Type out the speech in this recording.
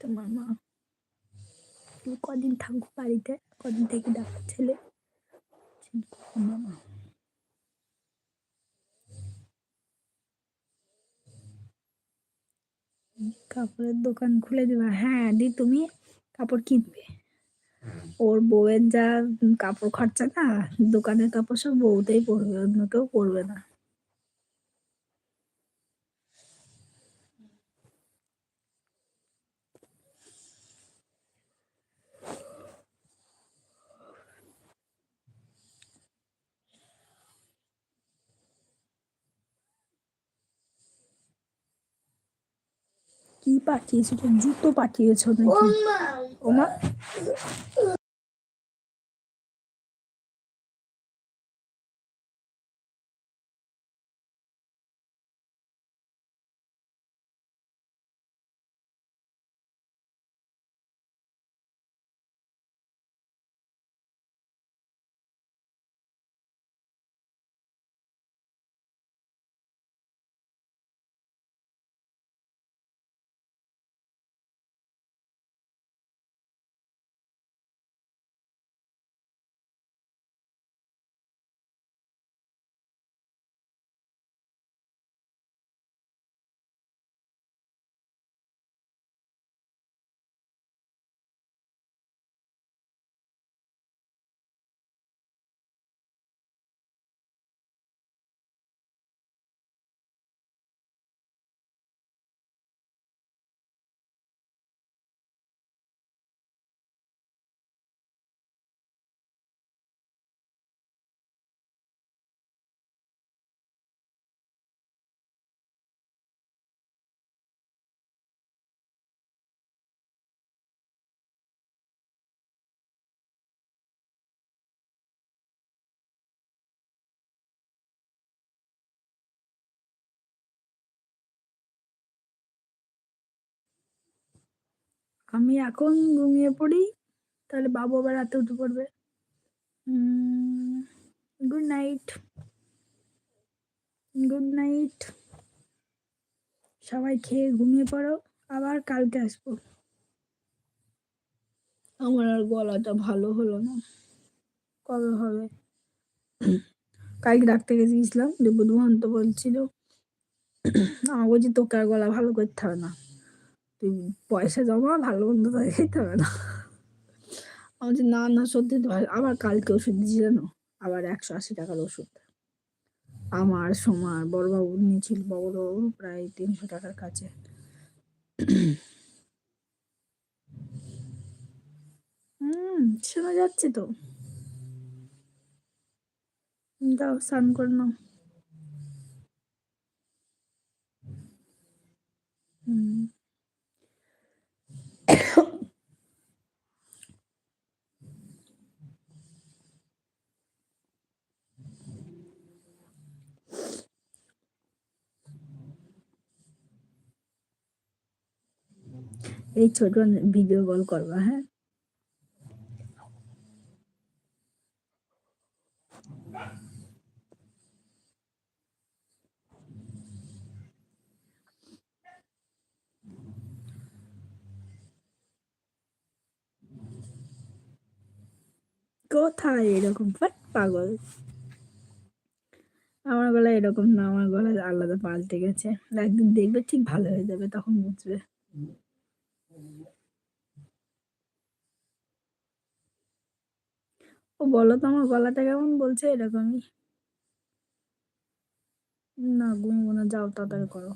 তোমার মা কদিন থাকুক বাড়িতে, কদিন থেকে ডাক্তার ছেলে মামা। কাপড়ের দোকান খুলে দিবা? হ্যাঁ দি, তুমি কাপড় কিনবে? ওর বউয়ের যা কাপড় খরচা না, দোকানের কাপড় সব বউতেই পরবে, অন্য কেউ পরবে না। কি পাঠিয়েছো? জুতো পাঠিয়েছো নাকি? ওমা, আমি এখন ঘুমিয়ে পড়ি, তাহলে বাবু আবার রাতে উঠে পড়বে। Good night, good night. সবাই খেয়ে ঘুমিয়ে পড়ো, আবার কালকে আসবো। আমার আর গলাটা ভালো হলো না, কবে হবে? কালকে ডাক্তার কাছে গেছিলাম, বুধমন্ত বলছিল, আমার বলছি তোকে আর গলা ভালো করতে হবে না, তুই পয়সা জমা, ভালো মন্দ তাই খেতে হবে না। আমার যে না না সত্যি তো ভালো। আবার কালকে ওষুধ দিয়েছি জানো, আবার 180 টাকার ওষুধ। আমার সোমার বড়বাবু নিয়েছিল, বড়বাবু প্রায় 300 টাকার কাছে। শোনা যাচ্ছে তো, যাও স্নান করে নাও। এই ছোট ভিডিও কল করবা, হ্যাঁ? কোথায় এরকম পাগল? আমার গলা এরকম না, আমার গলা আলাদা পাল্টে গেছে। একদিন দেখবে ঠিক ভালো হয়ে যাবে, তখন বুঝবে। ও বলো তো, আমার গলাটা কেমন? বলছে এরকমই। না ঘুমবো না, যাও তাড়াতাড়ি করো।